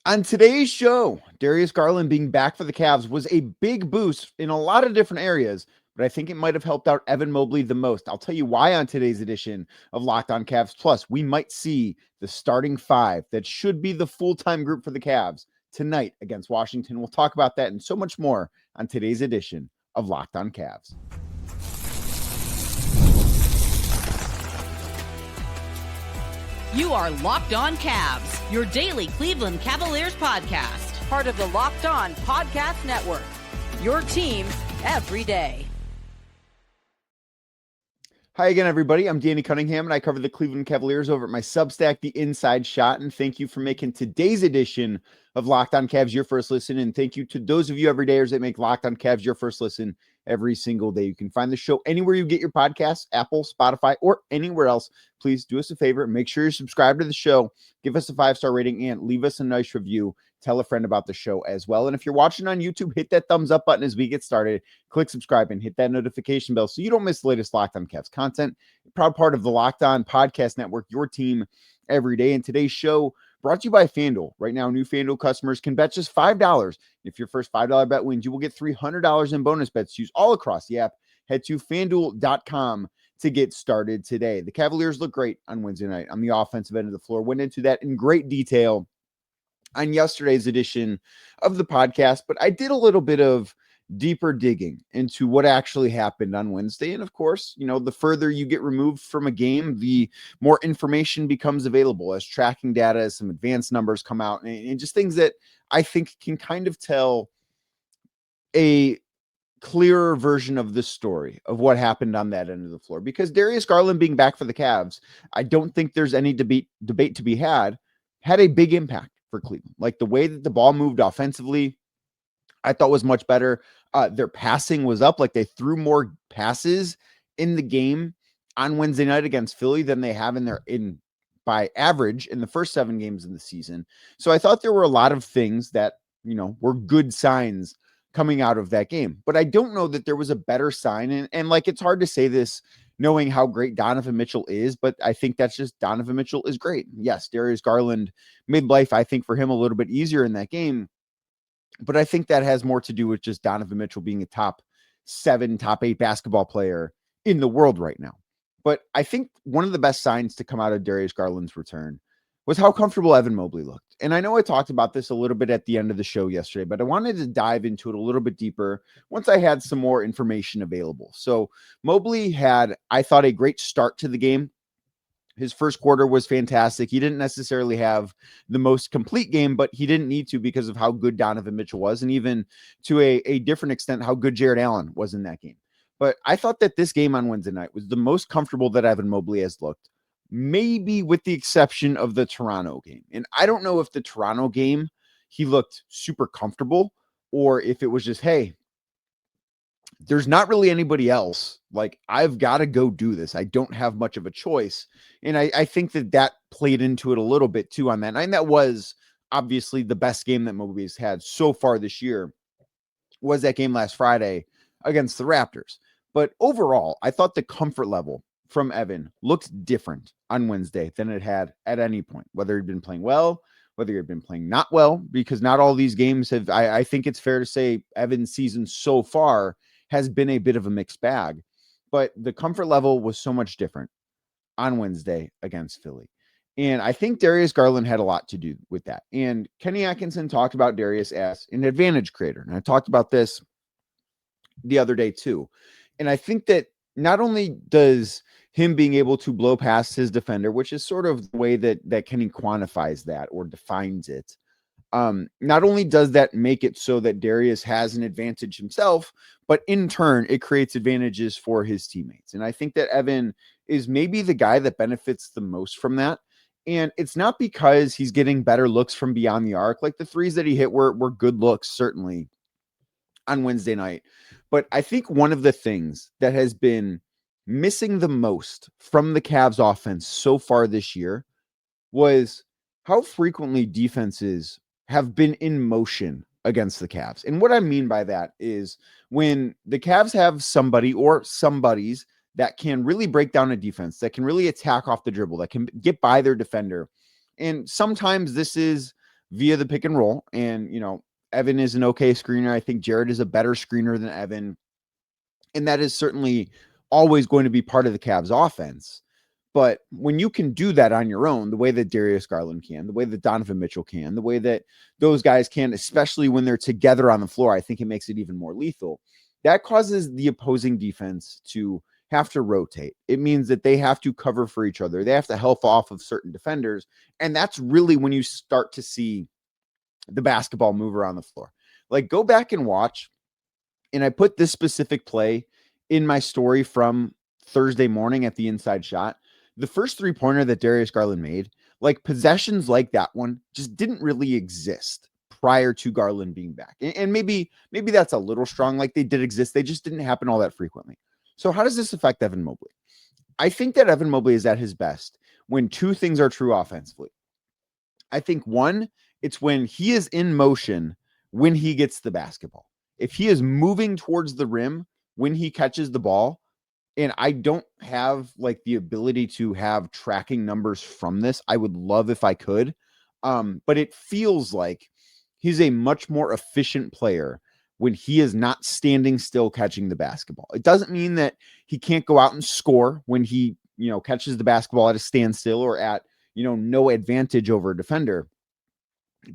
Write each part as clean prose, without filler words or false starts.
On today's show, Darius Garland being back for the Cavs was a big boost in a lot of different areas, but I think it might have helped out Evan Mobley the most. I'll tell you why on today's edition of Locked On Cavs. Plus, we might see the starting five that should be the full-time group for the Cavs tonight against Washington. We'll talk about that and so much more on today's edition of Locked On Cavs. You are Locked On Cavs, your daily Cleveland Cavaliers podcast. Part of the Locked On Podcast Network, your team every day. Hi again, everybody. I'm Danny Cunningham, and I cover the Cleveland Cavaliers over at my Substack, The Inside Shot. And thank you for making today's edition of Locked On Cavs your first listen. And thank you to those of you everydayers that make Locked On Cavs your first listen every single day. You can find the show anywhere you get your podcasts, Apple, Spotify, or anywhere else. Please do us a favor and make sure you're subscribed to the show. Give us a 5-star rating and leave us a nice review. Tell a friend about the show as well. And if you're watching on YouTube, hit that thumbs up button as we get started. Click subscribe and hit that notification bell so you don't miss the latest Locked On Cavs content. Proud part of the Locked On Podcast Network, your team every day. And today's show brought to you by FanDuel. Right now, new FanDuel customers can bet just $5. If your first $5 bet wins, you will get $300 in bonus bets used all across the app. Head to FanDuel.com to get started today. The Cavaliers look great on Wednesday night on the offensive end of the floor. Went into that in great detail on yesterday's edition of the podcast, but I did a little bit of deeper digging into what actually happened on Wednesday. And of course, you know, the further you get removed from a game, the more information becomes available as tracking data, as some advanced numbers come out, and just things that I think can kind of tell a clearer version of the story of what happened on that end of the floor. Because Darius Garland being back for the Cavs, I don't think there's any debate to be had a big impact for Cleveland. Like the way that the ball moved offensively, I thought was much better. Their passing was up. Like they threw more passes in the game on Wednesday night against Philly than they have by average in the first 7 games in the season. So I thought there were a lot of things that, you know, were good signs coming out of that game. But I don't know that there was a better sign. And like, it's hard to say this knowing how great Donovan Mitchell is, but I think that's just Donovan Mitchell is great. Yes, Darius Garland made life, I think, for him a little bit easier in that game. But I think that has more to do with just Donovan Mitchell being a top 7, top 8 basketball player in the world right now. But I think one of the best signs to come out of Darius Garland's return was how comfortable Evan Mobley looked. And I know I talked about this a little bit at the end of the show yesterday, but I wanted to dive into it a little bit deeper once I had some more information available. So Mobley had, I thought, a great start to the game. His first quarter was fantastic. He didn't necessarily have the most complete game, but he didn't need to because of how good Donovan Mitchell was, and even to a different extent, how good Jarrett Allen was in that game. But I thought that this game on Wednesday night was the most comfortable that Evan Mobley has looked, maybe with the exception of the Toronto game. And I don't know if the Toronto game, he looked super comfortable, or if it was just, hey, there's not really anybody else. Like, I've got to go do this. I don't have much of a choice. And I think that played into it a little bit too on that. And that was obviously the best game that Mobley's had so far this year, was that game last Friday against the Raptors. But overall, I thought the comfort level from Evan looked different on Wednesday than it had at any point, whether he'd been playing well, whether he'd been playing not well, because not all these games have, I think it's fair to say Evan's season so far has been a bit of a mixed bag, but the comfort level was so much different on Wednesday against Philly. And I think Darius Garland had a lot to do with that. And Kenny Atkinson talked about Darius as an advantage creator. And I talked about this the other day too. And I think that not only does him being able to blow past his defender, which is sort of the way that Kenny quantifies that or defines it, not only does that make it so that Darius has an advantage himself, but in turn, it creates advantages for his teammates. And I think that Evan is maybe the guy that benefits the most from that. And it's not because he's getting better looks from beyond the arc. Like the threes that he hit were good looks, certainly, on Wednesday night. But I think one of the things that has been missing the most from the Cavs offense so far this year was how frequently defenses have been in motion against the Cavs. And what I mean by that is when the Cavs have somebody or somebodies that can really break down a defense, that can really attack off the dribble, that can get by their defender. And sometimes this is via the pick and roll. And, Evan is an okay screener. I think Jarrett is a better screener than Evan. And that is certainly always going to be part of the Cavs offense. But when you can do that on your own, the way that Darius Garland can, the way that Donovan Mitchell can, the way that those guys can, especially when they're together on the floor, I think it makes it even more lethal. That causes the opposing defense to have to rotate. It means that they have to cover for each other. They have to help off of certain defenders. And that's really when you start to see the basketball move around the floor. Like, go back and watch. And I put this specific play in my story from Thursday morning at the inside shot. The first 3-pointer that Darius Garland made, like, possessions like that one just didn't really exist prior to Garland being back. And maybe that's a little strong. Like, they did exist. They just didn't happen all that frequently. So how does this affect Evan Mobley? I think that Evan Mobley is at his best when two things are true offensively. I think one, it's when he is in motion when he gets the basketball. If he is moving towards the rim when he catches the ball, and I don't have like the ability to have tracking numbers from this. I would love if I could. But it feels like he's a much more efficient player when he is not standing still catching the basketball. It doesn't mean that he can't go out and score when he, catches the basketball at a standstill or at, no advantage over a defender.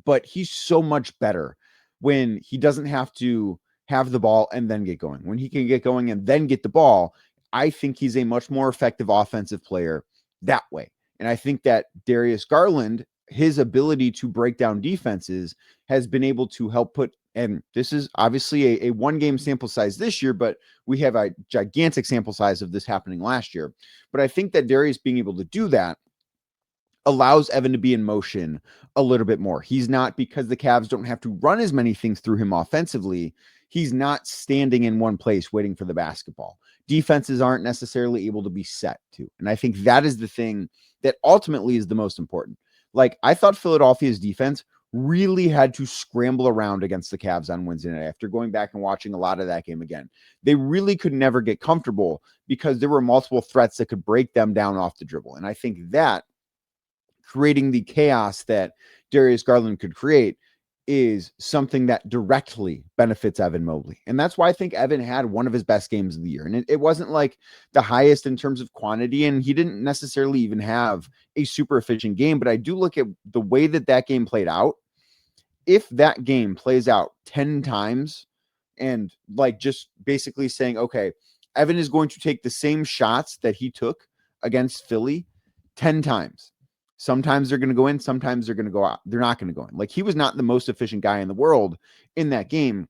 But he's so much better when he doesn't have to have the ball and then get going. When he can get going and then get the ball, I think he's a much more effective offensive player that way. And I think that Darius Garland, his ability to break down defenses has been able to help put, and this is obviously a one-game sample size this year, but we have a gigantic sample size of this happening last year. But I think that Darius being able to do that allows Evan to be in motion a little bit more. He's not, because the Cavs don't have to run as many things through him offensively, he's not standing in one place waiting for the basketball. Defenses aren't necessarily able to be set to. And I think that is the thing that ultimately is the most important. Like, I thought Philadelphia's defense really had to scramble around against the Cavs on Wednesday night after going back and watching a lot of that game again. They really could never get comfortable because there were multiple threats that could break them down off the dribble. And I think that creating the chaos that Darius Garland could create is something that directly benefits Evan Mobley. And that's why I think Evan had one of his best games of the year. And it wasn't like the highest in terms of quantity, and he didn't necessarily even have a super efficient game. But I do look at the way that game played out. If that game plays out 10 times and like just basically saying, okay, Evan is going to take the same shots that he took against Philly 10 times. Sometimes they're going to go in, sometimes they're going to go out. They're not going to go in. Like, he was not the most efficient guy in the world in that game.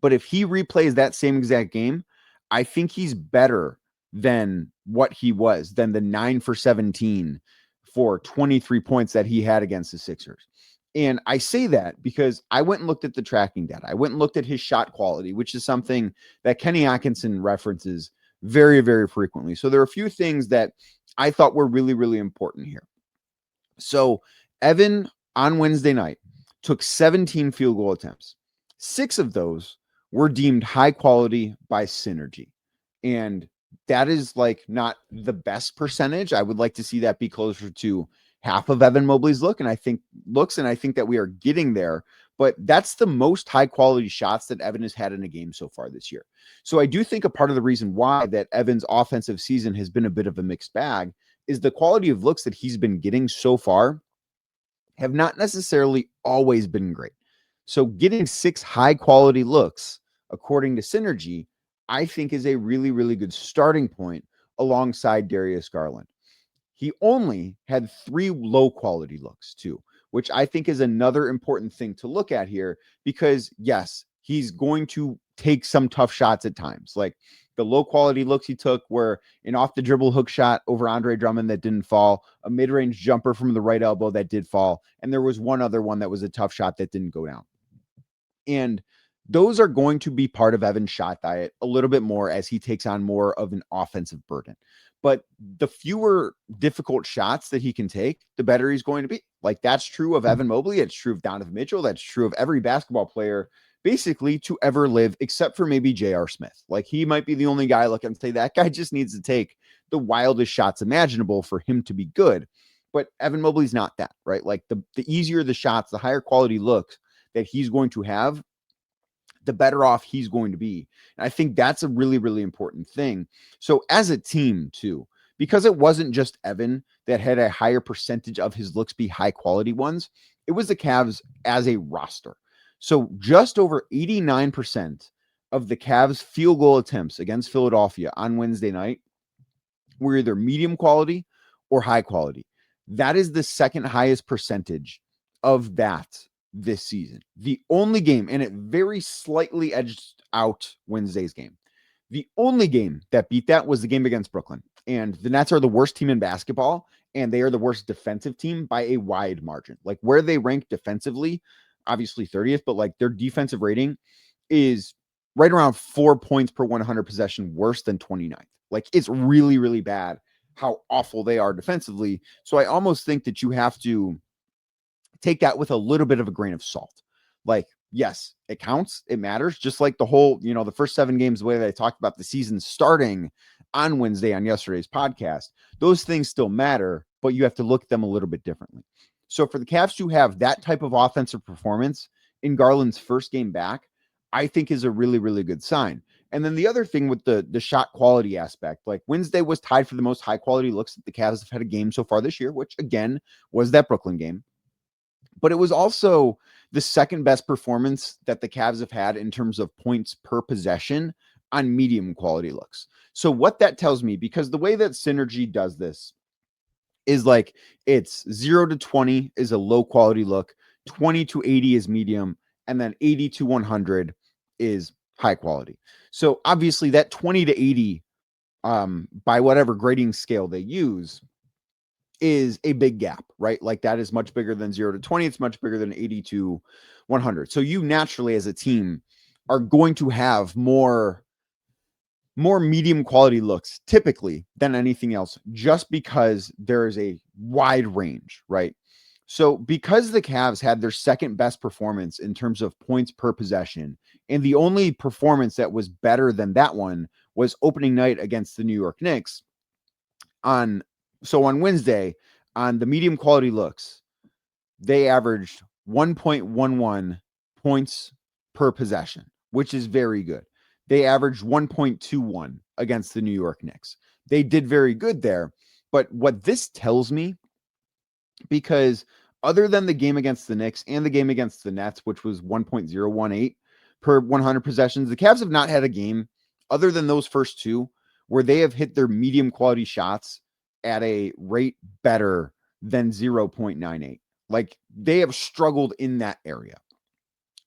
But if he replays that same exact game, I think he's better than what he was, than the 9 for 17 for 23 points that he had against the Sixers. And I say that because I went and looked at the tracking data. I went and looked at his shot quality, which is something that Kenny Atkinson references very, very frequently. So there are a few things that I thought were really, really important here. So Evan on Wednesday night took 17 field goal attempts. 6 of those were deemed high quality by Synergy. And that is like not the best percentage. I would like to see that be closer to half of Evan Mobley's and I think that we are getting there, but that's the most high quality shots that Evan has had in a game so far this year. So I do think a part of the reason why that Evan's offensive season has been a bit of a mixed bag is the quality of looks that he's been getting so far have not necessarily always been great. So getting 6 high quality looks, according to Synergy, I think is a really, really good starting point alongside Darius Garland. He only had 3 low quality looks too, which I think is another important thing to look at here, because yes, he's going to take some tough shots at times. Like, the low quality looks he took were an off the dribble hook shot over Andre Drummond that didn't fall, a mid-range jumper from the right elbow that did fall, and there was one other one that was a tough shot that didn't go down. And those are going to be part of Evan's shot diet a little bit more as he takes on more of an offensive burden. But the fewer difficult shots that he can take, the better he's going to be. Like, that's true of Evan Mobley. It's true of Donovan Mitchell. That's true of every basketball player basically to ever live, except for maybe J.R. Smith. Like, he might be the only guy look and say that guy just needs to take the wildest shots imaginable for him to be good. But Evan Mobley's not that, right? Like the easier the shots, the higher quality looks that he's going to have, the better off he's going to be. And I think that's a really, really important thing. So as a team too, because it wasn't just Evan that had a higher percentage of his looks be high quality ones, it was the Cavs as a roster. So just over 89% of the Cavs field goal attempts against Philadelphia on Wednesday night were either medium quality or high quality. That is the second highest percentage of that this season. The only game, and it very slightly edged out Wednesday's game. The only game that beat that was the game against Brooklyn. And the Nets are the worst team in basketball, and they are the worst defensive team by a wide margin. Like where they rank defensively, obviously 30th, but like their defensive rating is right around 4 points per 100 possession worse than 29th. Like it's really, really bad how awful they are defensively. So I almost think that you have to take that with a little bit of a grain of salt. Like, yes, it counts. It matters. Just like the whole, the first 7 games, the way that I talked about the season starting on Wednesday on yesterday's podcast, those things still matter, but you have to look at them a little bit differently. So for the Cavs to have that type of offensive performance in Garland's first game back, I think is a really, really good sign. And then the other thing with the shot quality aspect, like Wednesday was tied for the most high quality looks that the Cavs have had a game so far this year, which again was that Brooklyn game. But it was also the second best performance that the Cavs have had in terms of points per possession on medium quality looks. So what that tells me, because the way that Synergy does this is like it's 0 to 20 is a low quality look, 20 to 80 is medium, and then 80 to 100 is high quality. So obviously that 20 to 80 by whatever grading scale they use is a big gap, right? Like that is much bigger than 0 to 20. It's much bigger than 80 to 100. So you naturally as a team are going to have more medium quality looks typically than anything else, just because there is a wide range, right? So because the Cavs had their second best performance in terms of points per possession, and the only performance that was better than that one was opening night against the New York Knicks on Wednesday, on the medium quality looks, they averaged 1.11 points per possession, which is very good. They averaged 1.21 against the New York Knicks. They did very good there. But what this tells me, because other than the game against the Knicks and the game against the Nets, which was 1.018 per 100 possessions, the Cavs have not had a game other than those first two where they have hit their medium quality shots at a rate better than 0.98. Like they have struggled in that area.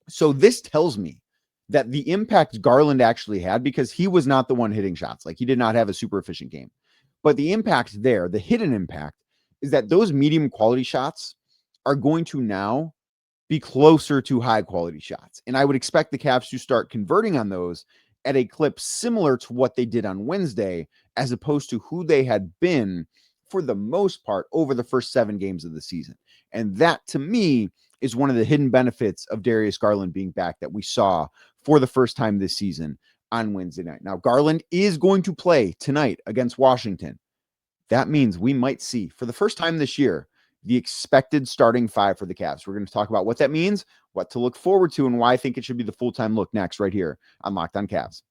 So this tells me that the impact Garland actually had, because he was not the one hitting shots. Like he did not have a super efficient game, but the impact there, the hidden impact, is that those medium quality shots are going to now be closer to high quality shots. And I would expect the Cavs to start converting on those at a clip similar to what they did on Wednesday, as opposed to who they had been for the most part over the first 7 games of the season. And that to me is one of the hidden benefits of Darius Garland being back that we saw for the first time this season on Wednesday night. Now, Garland is going to play tonight against Washington. That means we might see, for the first time this year, the expected starting 5 for the Cavs. We're going to talk about what that means, what to look forward to, and why I think it should be the full-time look next right here on Locked On Cavs.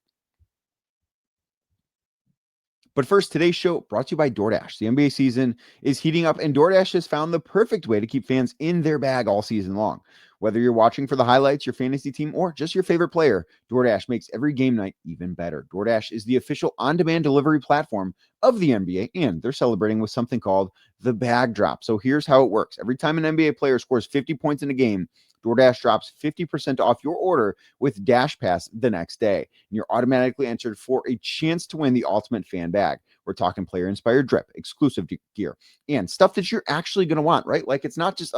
But first, today's show brought to you by DoorDash. The NBA season is heating up, and DoorDash has found the perfect way to keep fans in their bag all season long. Whether you're watching for the highlights, your fantasy team, or just your favorite player, DoorDash makes every game night even better. DoorDash is the official on-demand delivery platform of the NBA, and they're celebrating with something called the Bag Drop. So here's how it works. Every time an NBA player scores 50 points in a game, DoorDash drops 50% off your order with Dash Pass the next day. And you're automatically entered for a chance to win the ultimate fan bag. We're talking player-inspired drip, exclusive gear, and stuff that you're actually going to want, right? Like it's not just,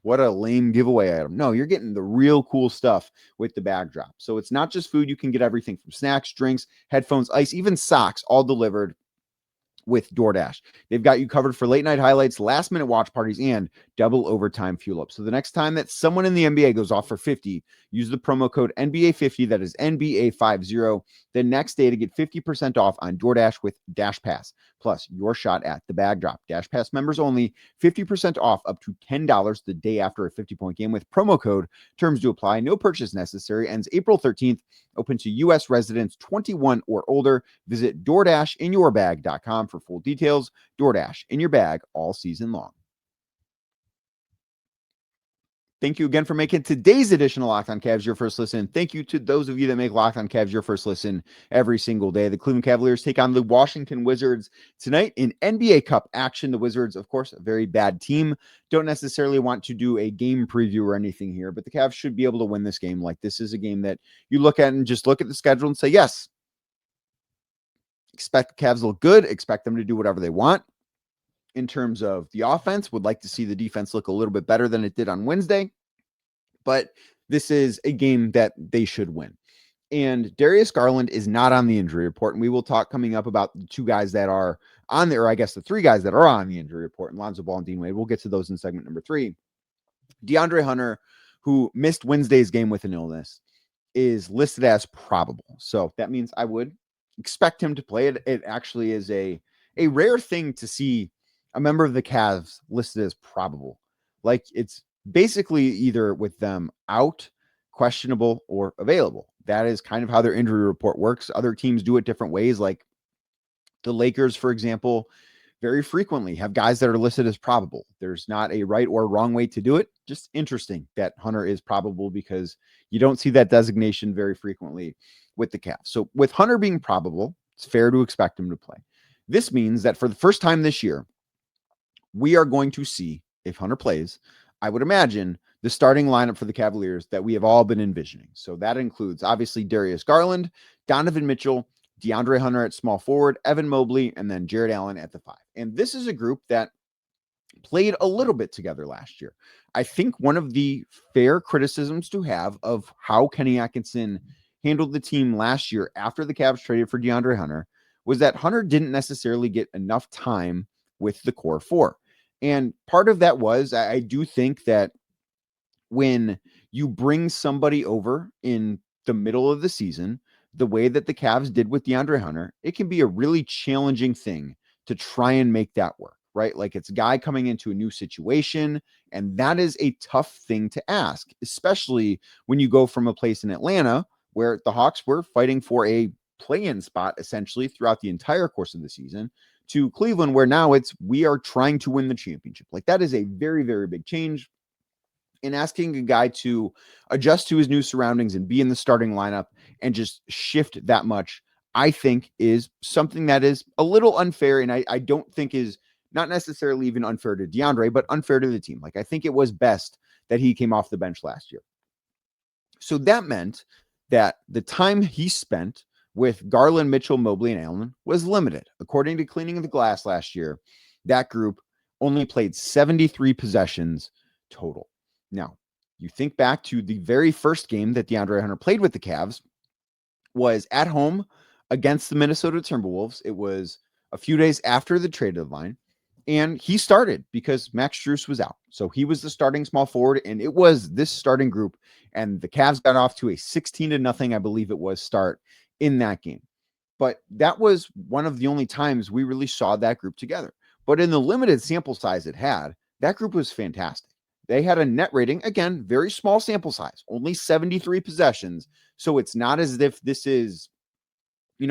what a lame giveaway item. No, you're getting the real cool stuff with the bag drop. So it's not just food. You can get everything from snacks, drinks, headphones, ice, even socks, all delivered with DoorDash. They've got you covered for late night highlights, last minute watch parties, and double overtime fuel up. So the next time that someone in the NBA goes off for 50, use the promo code NBA50, that is NBA50, the next day to get 50% off on DoorDash with Dash Pass, plus your shot at the bag drop. Dash Pass members only, 50% off up to $10 the day after a 50-point game with promo code. Terms do apply. No purchase necessary. Ends April 13th. Open to U.S. residents 21 or older. Visit DoorDashInYourBag.com for full details. DoorDash in your bag all season long. Thank you again for making today's edition of Locked on Cavs your first listen. Thank you to those of you that make Locked on Cavs your first listen every single day. The Cleveland Cavaliers take on the Washington Wizards tonight in NBA Cup action. The Wizards, of course, a very bad team. Don't necessarily want to do a game preview or anything here, but the Cavs should be able to win this game. Like, this is a game that you look at and just look at the schedule and say, yes, expect the Cavs to look good, expect them to do whatever they want. In terms of the offense, would like to see the defense look a little bit better than it did on Wednesday, but this is a game that they should win. And Darius Garland is not on the injury report, and we will talk coming up about the two guys that are on there, or I guess the three guys that are on the injury report, and Lonzo Ball and Dean Wade. We'll get to those in segment number 3. DeAndre Hunter, who missed Wednesday's game with an illness, is listed as probable. So that means I would expect him to play. It actually is a rare thing to see a member of the Cavs listed as probable. Like, it's basically either with them out, questionable, or available. That is kind of how their injury report works. Other teams do it different ways. Like the Lakers, for example, very frequently have guys that are listed as probable. There's not a right or wrong way to do it. Just interesting that Hunter is probable because you don't see that designation very frequently with the Cavs. So with Hunter being probable, it's fair to expect him to play. This means that for the first time this year, we are going to see, if Hunter plays, I would imagine, the starting lineup for the Cavaliers that we have all been envisioning. So that includes, obviously, Darius Garland, Donovan Mitchell, DeAndre Hunter at small forward, Evan Mobley, and then Jarrett Allen at the 5. And this is a group that played a little bit together last year. I think one of the fair criticisms to have of how Kenny Atkinson handled the team last year after the Cavs traded for DeAndre Hunter was that Hunter didn't necessarily get enough time with the core 4. And part of that was, I do think that when you bring somebody over in the middle of the season, the way that the Cavs did with DeAndre Hunter, it can be a really challenging thing to try and make that work, right? Like, it's a guy coming into a new situation, and that is a tough thing to ask, especially when you go from a place in Atlanta where the Hawks were fighting for a play-in spot essentially throughout the entire course of the season, to Cleveland, where now it's, we are trying to win the championship. Like, that is a very, very big change. And asking a guy to adjust to his new surroundings and be in the starting lineup and just shift that much, I think is something that is a little unfair. And I don't think is not necessarily even unfair to DeAndre, but unfair to the team. Like, I think it was best that he came off the bench last year. So that meant that the time he spent with Garland, Mitchell, Mobley, and Allen was limited. According to Cleaning the Glass last year, that group only played 73 possessions total. Now, you think back to the very first game that DeAndre Hunter played with the Cavs was at home against the Minnesota Timberwolves. It was a few days after the trade deadline, and he started because Max Strus was out. So he was the starting small forward, and it was this starting group, and the Cavs got off to a 16-0, I believe it was, start in that game. But that was one of the only times we really saw that group together. But in the limited sample size it had, that group was fantastic. They had a net rating, again, very small sample size, only 73 possessions. So it's not as if this is,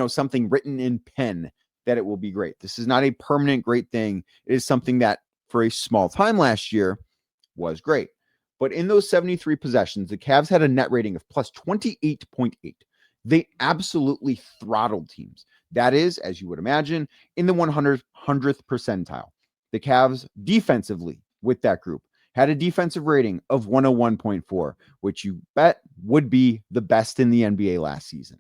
something written in pen that it will be great. This is not a permanent great thing. It is something that for a small time last year was great. But in those 73 possessions, the Cavs had a net rating of plus 28.8. They absolutely throttled teams. That is, as you would imagine, in the 100th percentile. The Cavs defensively with that group had a defensive rating of 101.4, which you bet would be the best in the NBA last season.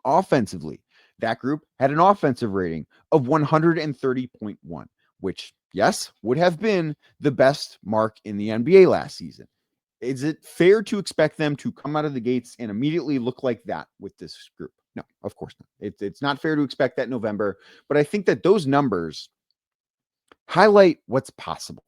Offensively, that group had an offensive rating of 130.1, which, yes, would have been the best mark in the NBA last season. Is it fair to expect them to come out of the gates and immediately look like that with this group? No, of course not. It's not fair to expect that in November, but I think that those numbers highlight what's possible.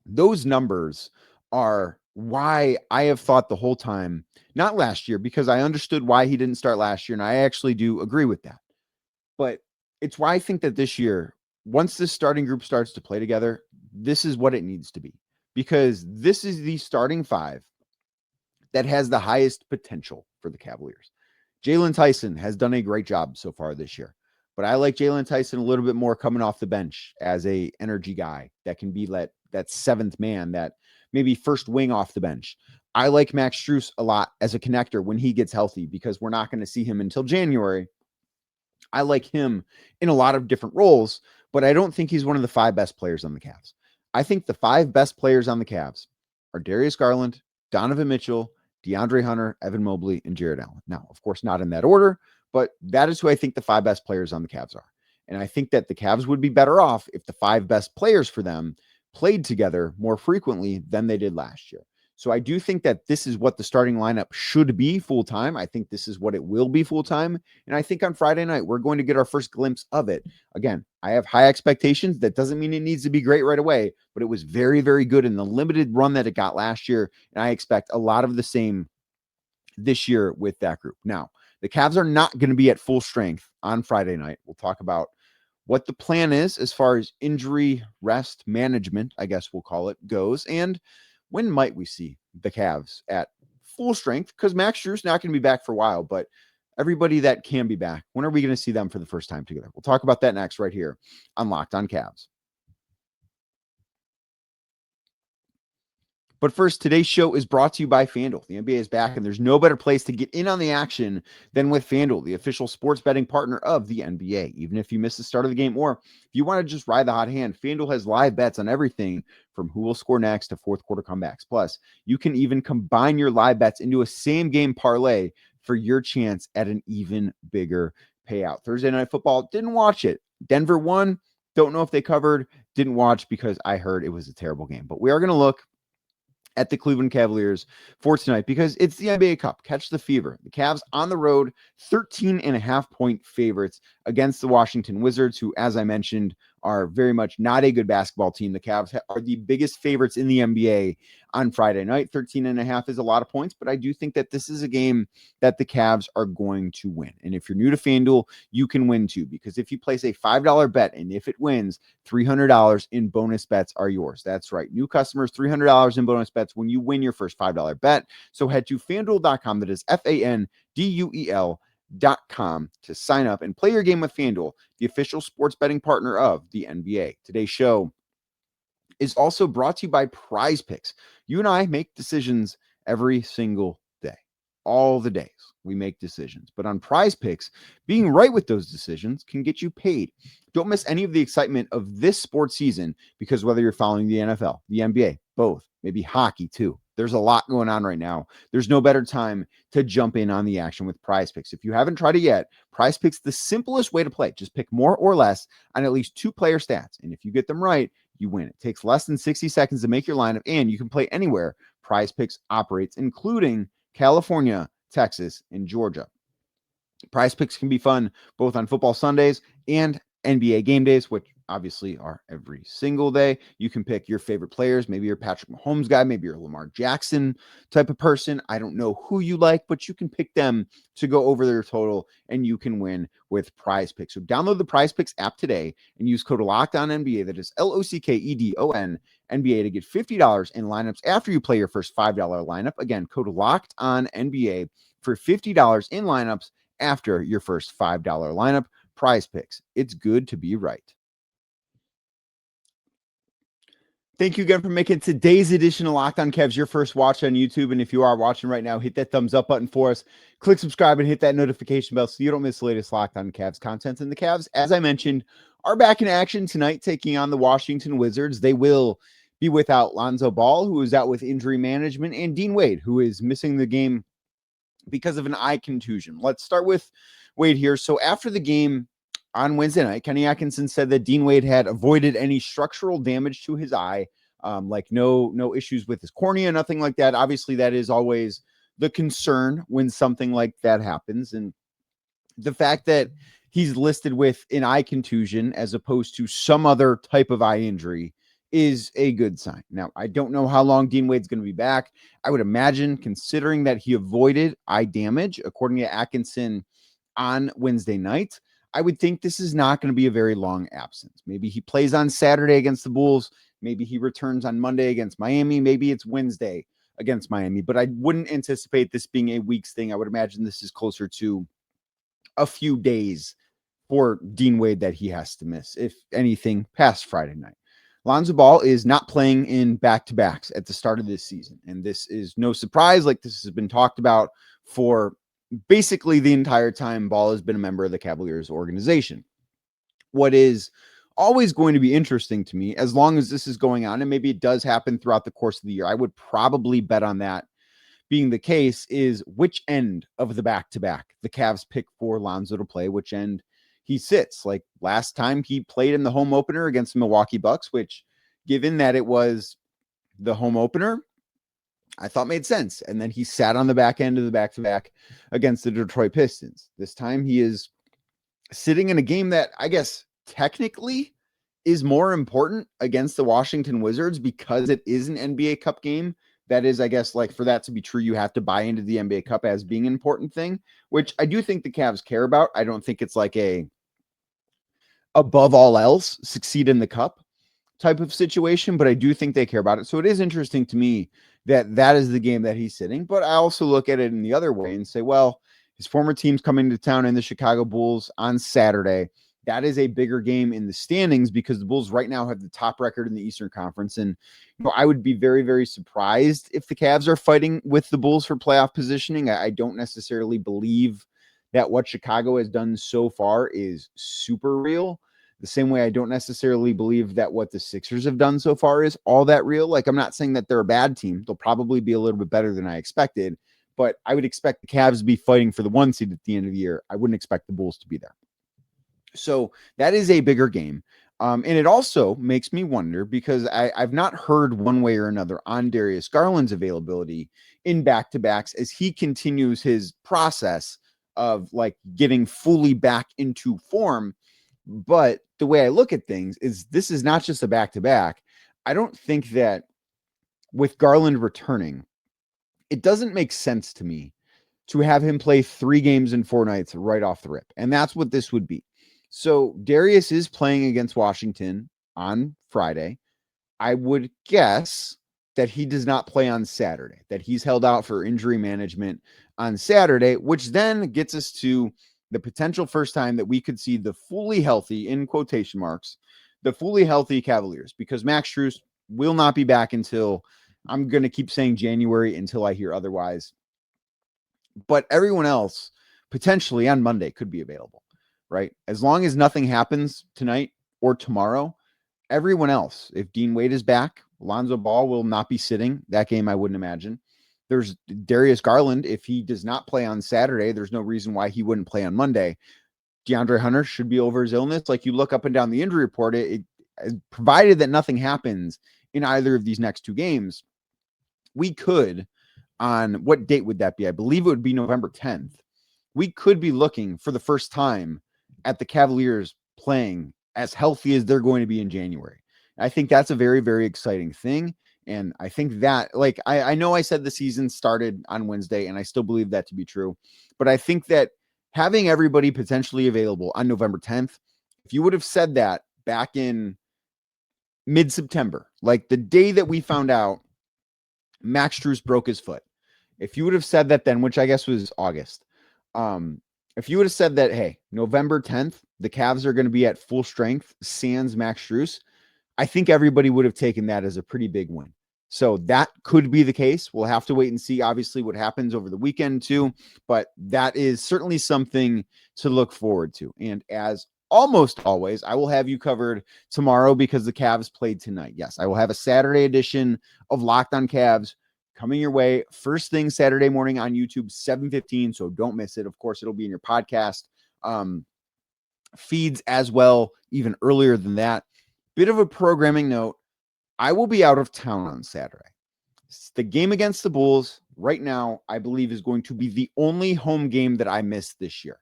Those numbers are why I have thought the whole time, not last year, because I understood why he didn't start last year, and I actually do agree with that. But it's why I think that this year, once this starting group starts to play together, this is what it needs to be, because this is the starting five that has the highest potential for the Cavaliers. Jalen Tyson has done a great job so far this year, but I like Jalen Tyson a little bit more coming off the bench as a energy guy that can be that seventh man, that maybe first wing off the bench. I like Max Strus a lot as a connector when he gets healthy, because we're not going to see him until January. I like him in a lot of different roles, but I don't think he's one of the five best players on the Cavs. I think the five best players on the Cavs are Darius Garland, Donovan Mitchell, DeAndre Hunter, Evan Mobley, and Jarrett Allen. Now, of course, not in that order, but that is who I think the five best players on the Cavs are. And I think that the Cavs would be better off if the five best players for them played together more frequently than they did last year. So I do think that this is what the starting lineup should be full-time. I think this is what it will be full-time. And I think on Friday night, we're going to get our first glimpse of it. Again, I have high expectations. That doesn't mean it needs to be great right away, but it was very, very good in the limited run that it got last year. And I expect a lot of the same this year with that group. Now, the Cavs are not going to be at full strength on Friday night. We'll talk about what the plan is as far as injury rest management, I guess we'll call it, goes. And when might we see the Cavs at full strength? Because Max Strus not going to be back for a while, but everybody that can be back, when are we going to see them for the first time together? We'll talk about that next right here on Locked On Cavs. But first, today's show is brought to you by FanDuel. The NBA is back, and there's no better place to get in on the action than with FanDuel, the official sports betting partner of the NBA. Even if you miss the start of the game, or if you want to just ride the hot hand, FanDuel has live bets on everything from who will score next to fourth quarter comebacks. Plus, you can even combine your live bets into a same-game parlay for your chance at an even bigger payout. Thursday Night Football, didn't watch it. Denver won. Don't know if they covered. Didn't watch because I heard it was a terrible game. But we are going to look at the Cleveland Cavaliers for tonight because it's the NBA Cup. Catch the fever. The Cavs on the road, 13.5-point favorites against the Washington Wizards, who, as I mentioned, are very much not a good basketball team. The Cavs are the biggest favorites in the NBA on Friday night. 13.5 is a lot of points, but I do think that this is a game that the Cavs are going to win. And if you're new to FanDuel, you can win too, because if you place a $5 bet and if it wins, $300 in bonus bets are yours. That's right. New customers, $300 in bonus bets when you win your first $5 bet. So head to FanDuel.com. That is FanDuel.com to sign up and play your game with FanDuel, the official sports betting partner of the NBA. Today's show is also brought to you by Prize Picks. You and I make decisions every single day. All the days we make decisions. But on Prize Picks, being right with those decisions can get you paid. Don't miss any of the excitement of this sports season, because whether you're following the NFL, the NBA, both, maybe hockey too, there's a lot going on right now. There's no better time to jump in on the action with Prize Picks. If you haven't tried it yet, Prize Picks, the simplest way to play. Just pick more or less on at least two player stats. And if you get them right, you win. It takes less than 60 seconds to make your lineup, and you can play anywhere Prize Picks operates, including California, Texas, and Georgia. Prize Picks can be fun both on football Sundays and NBA game days, which obviously are every single day. You can pick your favorite players. Maybe you're a Patrick Mahomes guy. Maybe you're a Lamar Jackson type of person. I don't know who you like, but you can pick them to go over their total, and you can win with Prize Picks. So download the Prize Picks app today and use code LOCKEDONNBA. That is LOCKEDON NBA to get $50 in lineups after you play your first $5 lineup. Again, code LOCKEDONNBA for $50 in lineups after your first $5 lineup. Prize Picks. It's good to be right. Thank you again for making today's edition of Locked On Cavs your first watch on YouTube. And if you are watching right now, hit that thumbs up button for us. Click subscribe and hit that notification bell so you don't miss the latest Locked On Cavs content. And the Cavs, as I mentioned, are back in action tonight, taking on the Washington Wizards. They will be without Lonzo Ball, who is out with injury management, and Dean Wade, who is missing the game because of an eye contusion. Let's start with Wade here. So after the game on Wednesday night, Kenny Atkinson said that Dean Wade had avoided any structural damage to his eye, like no issues with his cornea, nothing like that. Obviously, that is always the concern when something like that happens. And The fact that he's listed with an eye contusion as opposed to some other type of eye injury is a good sign. Now, I don't know how long Dean Wade's going to be back. I would imagine, considering that he avoided eye damage, according to Atkinson on Wednesday night, I would think this is not going to be a very long absence. Maybe he plays on Saturday against the Bulls. Maybe he returns on Monday against Miami. Maybe it's Wednesday against Miami, but I wouldn't anticipate this being a week's thing. I would imagine this is closer to a few days for Dean Wade that he has to miss, if anything, past Friday night. Lonzo Ball is not playing in back-to-backs at the start of this season, and this is no surprise. Like, this has been talked about for basically the entire time Ball has been a member of the Cavaliers organization. What is always going to be interesting to me, as long as this is going on, and maybe it does happen throughout the course of the year, I would probably bet on that being the case, is which end of the back-to-back the Cavs pick for Lonzo to play, which end he sits. Like last time he played in the home opener against the Milwaukee Bucks, which, given that it was the home opener, I thought made sense. And then he sat on the back end of the back-to-back against the Detroit Pistons. This time he is sitting in a game that I guess technically is more important against the Washington Wizards because it is an NBA Cup game. That is, I guess, like, for that to be true, you have to buy into the NBA Cup as being an important thing, which I do think the Cavs care about. I don't think it's like a above all else succeed in the cup type of situation, but I do think they care about it. So it is interesting to me that that is the game that he's sitting. But I also look at it in the other way and say, well, his former team's coming to town in the Chicago Bulls on Saturday. That is a bigger game in the standings because the Bulls right now have the top record in the Eastern Conference. And I would be very, very surprised if the Cavs are fighting with the Bulls for playoff positioning. I don't necessarily believe that what Chicago has done so far is super real. The same way I don't necessarily believe that what the Sixers have done so far is all that real. Like, I'm not saying that they're a bad team. They'll probably be a little bit better than I expected, but I would expect the Cavs to be fighting for the 1 seed at the end of the year. I wouldn't expect the Bulls to be there. So that is a bigger game. And it also makes me wonder, because I've not heard one way or another on Darius Garland's availability in back-to-backs as he continues his process of like getting fully back into form. But the way I look at things is this is not just a back-to-back. I don't think that with Garland returning, it doesn't make sense to me to have him play 3 games in 4 nights right off the rip. And that's what this would be. So Darius is playing against Washington on Friday. I would guess that he does not play on Saturday, that he's held out for injury management on Saturday, which then gets us to the potential first time that we could see the fully healthy, in quotation marks, the fully healthy Cavaliers, because Max Strus will not be back until, I'm going to keep saying January until I hear otherwise. But everyone else potentially on Monday could be available. Right? As long as nothing happens tonight or tomorrow, everyone else, if Dean Wade is back, Lonzo Ball will not be sitting that game, I wouldn't imagine. There's Darius Garland. If he does not play on Saturday, there's no reason why he wouldn't play on Monday. DeAndre Hunter should be over his illness. Like, you look up and down the injury report, it provided that nothing happens in either of these next 2 games, we could, on what date would that be? I believe it would be November 10th. We could be looking for the first time at the Cavaliers playing as healthy as they're going to be in January. I think that's a very, very exciting thing. And I think that, like, I know I said the season started on Wednesday, and I still believe that to be true. But I think that having everybody potentially available on November 10th, if you would have said that back in mid-September, like the day that we found out Max Strus broke his foot, if you would have said that then, which I guess was August, if you would have said that, hey, November 10th, the Cavs are going to be at full strength, sans Max Strus, I think everybody would have taken that as a pretty big win. So that could be the case. We'll have to wait and see, obviously, what happens over the weekend too. But that is certainly something to look forward to. And as almost always, I will have you covered tomorrow because the Cavs played tonight. Yes, I will have a Saturday edition of Locked on Cavs coming your way first thing Saturday morning on YouTube, 7:15. So don't miss it. Of course, it'll be in your podcast feeds as well, even earlier than that. Bit of a programming note. I will be out of town on Saturday. The game against the Bulls right now, I believe, is going to be the only home game that I missed this year.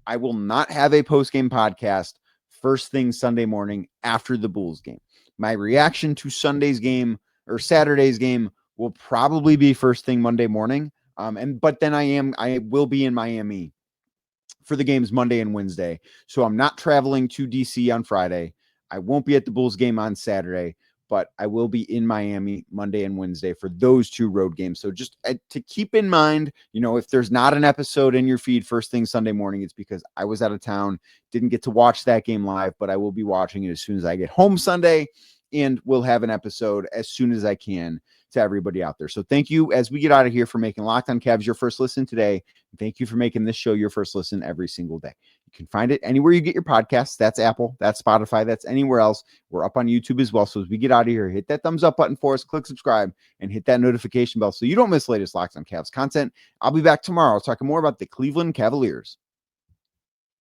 I will not have a post-game podcast first thing Sunday morning after the Bulls game. My reaction to Sunday's game or Saturday's game will probably be first thing Monday morning. But then I will be in Miami for the games Monday and Wednesday. So I'm not traveling to DC on Friday. I won't be at the Bulls game on Saturday, but I will be in Miami Monday and Wednesday for those 2 road games. So just to keep in mind, if there's not an episode in your feed first thing Sunday morning, it's because I was out of town, didn't get to watch that game live, but I will be watching it as soon as I get home Sunday, and we'll have an episode as soon as I can to everybody out there. So thank you as we get out of here for making Locked On Cavs your first listen today. Thank you for making this show your first listen every single day. You can find it anywhere you get your podcasts. That's Apple, that's Spotify, that's anywhere else. We're up on YouTube as well. So as we get out of here, hit that thumbs up button for us, click subscribe, and hit that notification bell so you don't miss the latest Locked On Cavs content. I'll be back tomorrow talking more about the Cleveland Cavaliers.